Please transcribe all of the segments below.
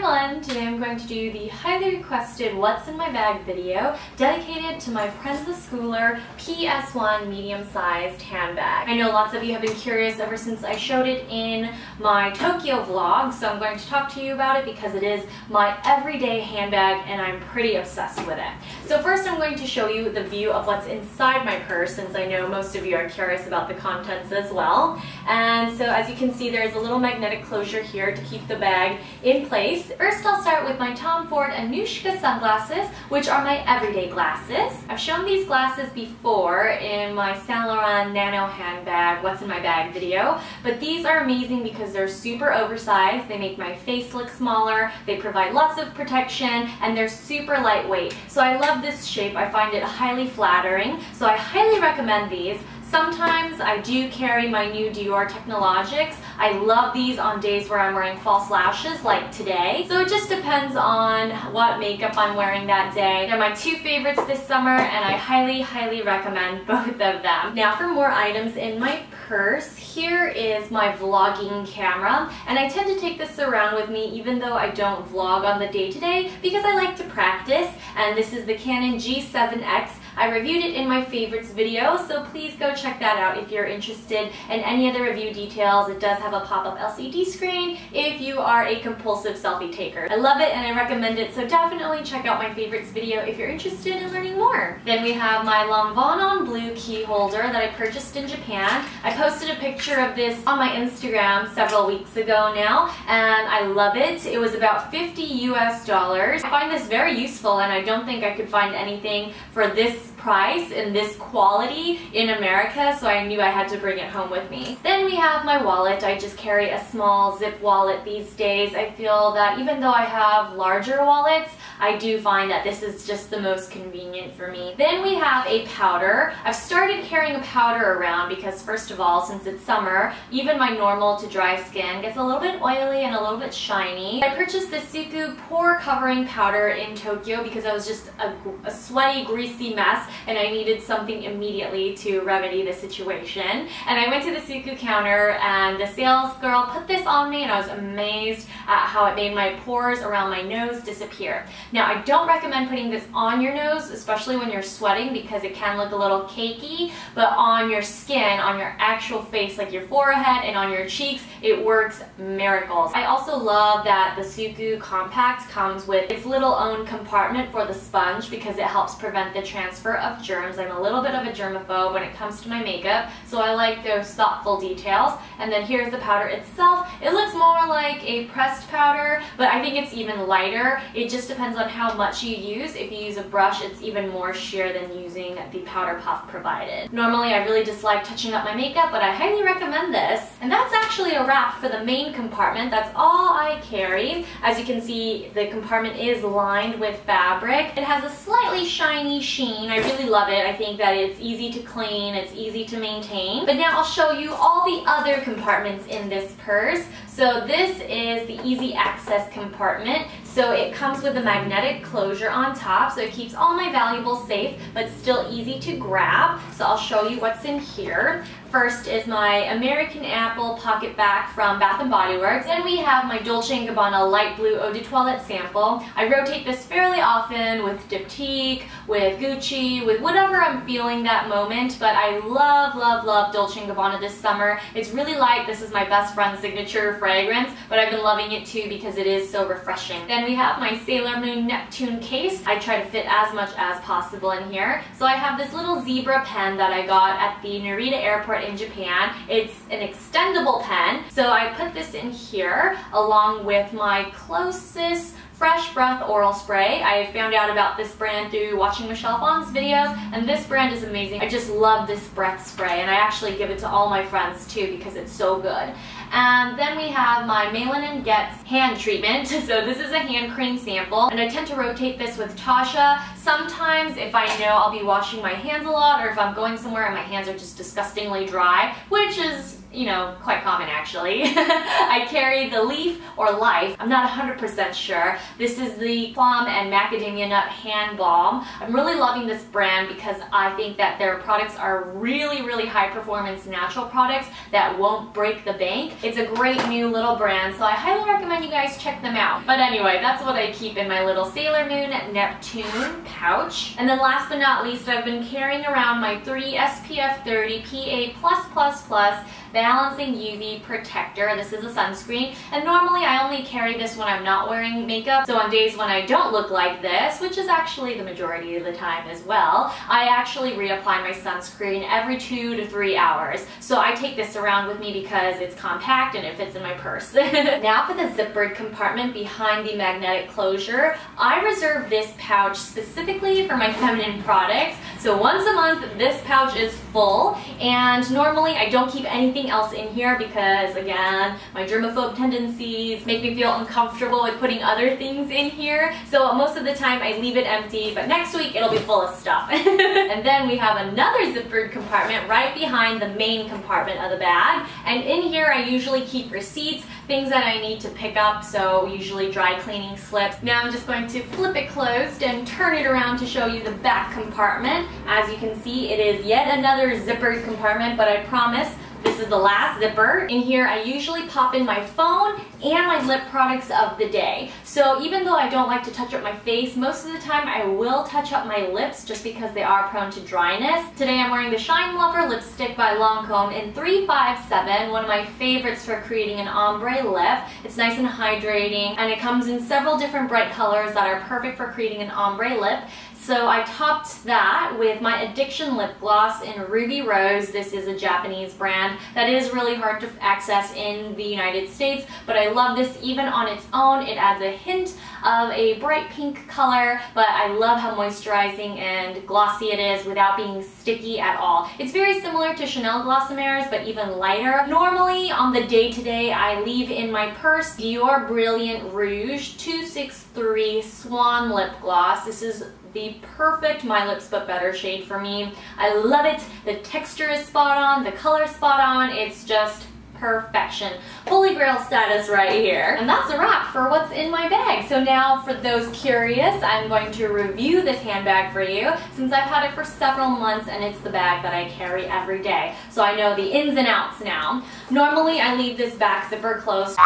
everyone! Today I'm going to do the highly requested What's in My Bag video dedicated to my Prenza Schooler PS1 medium-sized handbag. I know lots of you have been curious ever since I showed it in my Tokyo vlog, so I'm going to talk to you about it because it is my everyday handbag and I'm pretty obsessed with it. So first I'm going to show you the view of what's inside my purse, since I know most of you are curious about the contents as well. And so as you can see, there's a little magnetic closure here to keep the bag in place. First I'll start with my Tom Ford Anushka sunglasses, which are my everyday glasses. I've shown these glasses before in my Saint Laurent Nano handbag What's in My Bag video, but these are amazing because they're super oversized, they make my face look smaller, they provide lots of protection, and they're super lightweight. So I love this shape, I find it highly flattering, so I highly recommend these. Sometimes I do carry my new Dior Technologics. I love these on days where I'm wearing false lashes like today. So it just depends on what makeup I'm wearing that day. They're my two favorites this summer and I highly recommend both of them. Now for more items in my purse, here is my vlogging camera, and I tend to take this around with me even though I don't vlog on the day-to-day because I like to practice, and this is the Canon G7X. I reviewed it in my favorites video, so please go check that out if you're interested in any other review details. It does have a pop-up LCD screen if you are a compulsive selfie taker. I love it and I recommend it, so definitely check out my favorites video if you're interested in learning more. Then we have my Lanvin blue key holder that I purchased in Japan. I posted a picture of this on my Instagram several weeks ago now, and I love it. It was about $50 US. I find this very useful and I don't think I could find anything for this price and this quality in America, so I knew I had to bring it home with me. Then we have my wallet. I just carry a small zip wallet these days. I feel that even though I have larger wallets, I do find that this is just the most convenient for me. Then we have a powder. I've started carrying a powder around because, first of all, since it's summer, even my normal to dry skin gets a little bit oily and a little bit shiny. I purchased this Suku pore covering powder in Tokyo because I was just a sweaty, greasy mess and I needed something immediately to remedy the situation. And I went to the Suku counter and the sales girl put this on me and I was amazed at how it made my pores around my nose disappear. Now, I don't recommend putting this on your nose, especially when you're sweating, because it can look a little cakey, but on your skin, on your actual face, like your forehead and on your cheeks, it works miracles. I also love that the Suku Compact comes with its little own compartment for the sponge because it helps prevent the transfer of germs. I'm a little bit of a germaphobe when it comes to my makeup, so I like those thoughtful details. And then here's the powder itself. It looks more like a pressed powder, but I think it's even lighter. It just depends on how much you use. If you use a brush, it's even more sheer than using the powder puff provided. Normally, I really dislike touching up my makeup, but I highly recommend this. And that's actually a wrap for the main compartment. That's all I carried. As you can see, the compartment is lined with fabric. It has a slightly shiny sheen. I really love it. I think that it's easy to clean, it's easy to maintain. But now I'll show you all the other compartments in this purse. So this is the easy access compartment. So it comes with a magnetic closure on top, so it keeps all my valuables safe, but still easy to grab. So I'll show you what's in here. First is my American Apple pocket bag from Bath & Body Works. Then we have my Dolce & Gabbana light blue eau de toilette sample. I rotate this fairly often with Diptyque, with Gucci, with whatever I'm feeling that moment, but I love Dolce & Gabbana this summer. It's really light. This is my best friend's signature fragrance, but I've been loving it too because it is so refreshing. Then we have my Sailor Moon Neptune case. I try to fit as much as possible in here. So I have this little zebra pen that I got at the Narita airport in Japan. It's an extendable pen, so I put this in here along with my closest Fresh Breath oral spray. I found out about this brand through watching Michelle Phan's videos, and this brand is amazing. I just love this breath spray, and I actually give it to all my friends too because it's so good. And then we have my Malin & Getz hand treatment. So this is a hand cream sample, and I tend to rotate this with Tasha. Sometimes if I know I'll be washing my hands a lot, or if I'm going somewhere and my hands are just disgustingly dry, which is you know, quite common actually. I carry the Leaf or Life, I'm not 100% sure. This is the plum and macadamia nut hand balm. I'm really loving this brand because I think that their products are really high performance natural products that won't break the bank. It's a great new little brand, so I highly recommend you guys check them out. But anyway, that's what I keep in my little Sailor Moon Neptune pouch. And then last but not least, I've been carrying around my 3 SPF 30 PA+++ Balancing UV Protector. This is a sunscreen, and normally I only carry this when I'm not wearing makeup. So on days when I don't look like this, which is actually the majority of the time as well, I actually reapply my sunscreen every 2 to 3 hours. So I take this around with me because it's compact and it fits in my purse. Now for the zippered compartment behind the magnetic closure. I reserve this pouch specifically for my feminine products. So once a month, this pouch is full, and normally I don't keep anything else in here because, again, my germaphobe tendencies make me feel uncomfortable with putting other things in here. So most of the time I leave it empty, but next week it'll be full of stuff. And then we have another zippered compartment right behind the main compartment of the bag. And in here I usually keep receipts, things that I need to pick up, so usually dry cleaning slips. Now I'm just going to flip it closed and turn it around to show you the back compartment. As you can see, it is yet another zippered compartment, but I promise this is the last zipper. In here, I usually pop in my phone and my lip products of the day. So even though I don't like to touch up my face, most of the time I will touch up my lips just because they are prone to dryness. Today I'm wearing the Shine Lover lipstick by Lancome in 357, one of my favorites for creating an ombre lip. It's nice and hydrating, and it comes in several different bright colors that are perfect for creating an ombre lip. So I topped that with my Addiction lip gloss in Ruby Rose. This is a Japanese brand that is really hard to access in the United States, but I love this even on its own. It adds a hint of a bright pink color, but I love how moisturizing and glossy it is without being sticky at all. It's very similar to Chanel Glossomers, but even lighter. Normally on the day-to-day, I leave in my purse Dior Brilliant Rouge 263 Swan Lip Gloss. This is the perfect My Lips But Better shade for me. I love it. The texture is spot on, the color spot on. It's just perfection. Holy grail status right here. And that's a wrap for what's in my bag. So now for those curious, I'm going to review this handbag for you since I've had it for several months and it's the bag that I carry every day. So I know the ins and outs now. Normally I leave this back zipper closed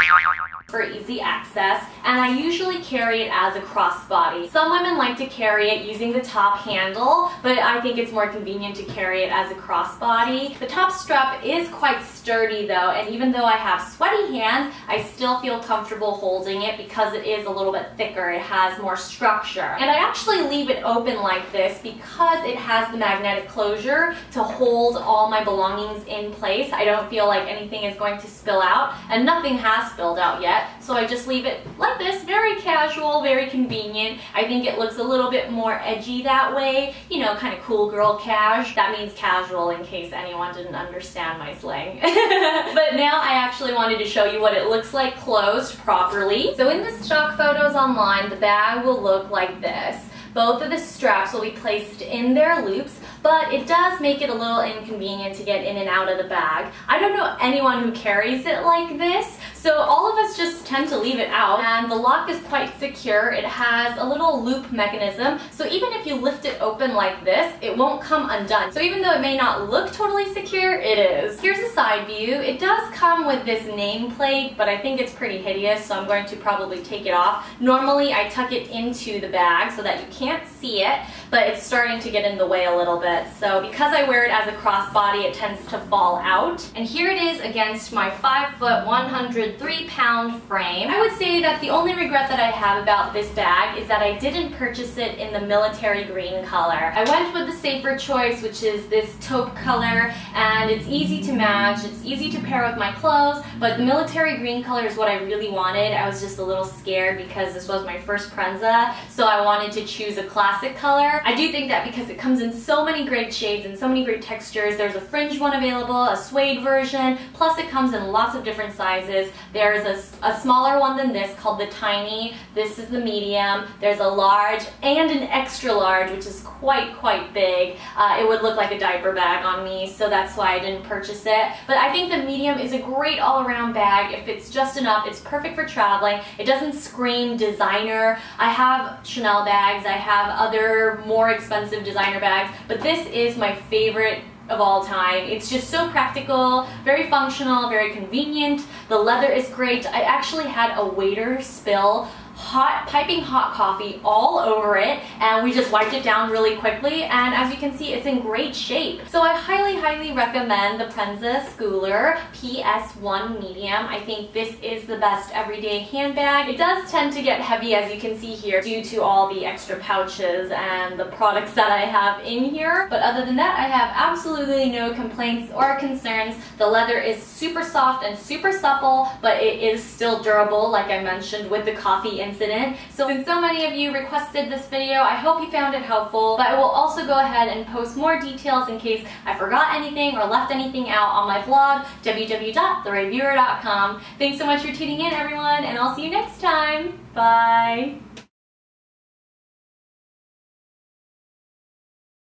for easy access, and I usually carry it as a crossbody. Some women like to carry it using the top handle, but I think it's more convenient to carry it as a crossbody. The top strap is quite sturdy though, and even though I have sweaty hands, I still feel comfortable holding it because it is a little bit thicker. It has more structure. And I actually leave it open like this because it has the magnetic closure to hold all my belongings in place. I don't feel like anything is going to spill out, and nothing has spilled out yet. So I just leave it like this, very casual, very convenient. I think it looks a little bit more edgy that way, you know, kind of cool girl cash. That means casual in case anyone didn't understand my slang. But now I actually wanted to show you what it looks like closed properly. So in the stock photos online, the bag will look like this. Both of the straps will be placed in their loops, but it does make it a little inconvenient to get in and out of the bag. I don't know anyone who carries it like this, so all of us just tend to leave it out. And the lock is quite secure. It has a little loop mechanism, so even if you lift it open like this, it won't come undone. So even though it may not look totally secure, it is. Here's a side view. It does come with this nameplate, but I think it's pretty hideous, so I'm going to probably take it off. Normally I tuck it into the bag so that you can't see it, but it's starting to get in the way a little bit. So because I wear it as a crossbody, it tends to fall out. And here it is against my 5 foot 103 pound frame. I would say that the only regret that I have about this bag is that I didn't purchase it in the military green color. I went with the safer choice, which is this taupe color, and it's easy to match, it's easy to pair with my clothes, but the military green color is what I really wanted. I was just a little scared because this was my first Prenza, so I wanted to choose a classic color. I do think that because it comes in so many many great shades and so many great textures. There's a fringe one available, a suede version, plus it comes in lots of different sizes. There's a smaller one than this called the Tiny. This is the medium. There's a large and an extra large, which is quite big. It would look like a diaper bag on me, so that's why I didn't purchase it. But I think the medium is a great all-around bag. If it's just enough, it's perfect for traveling. It doesn't scream designer. I have Chanel bags, I have other more expensive designer bags, but this is my favorite of all time. It's just so practical, very functional, very convenient. The leather is great. I actually had a waiter spill piping hot coffee all over it, and we just wiped it down really quickly, and as you can see, it's in great shape. So I highly recommend the Prenza Schooler PS1 medium. I think this is the best everyday handbag. It does tend to get heavy, as you can see here, due to all the extra pouches and the products that I have in here, but other than that, I have absolutely no complaints or concerns. The leather is super soft and super supple, but it is still durable, like I mentioned with the coffee incident. So since so many of you requested this video, I hope you found it helpful, but I will also go ahead and post more details in case I forgot anything or left anything out on my blog, www.RAEviewer.com. Thanks so much for tuning in, everyone, and I'll see you next time. Bye!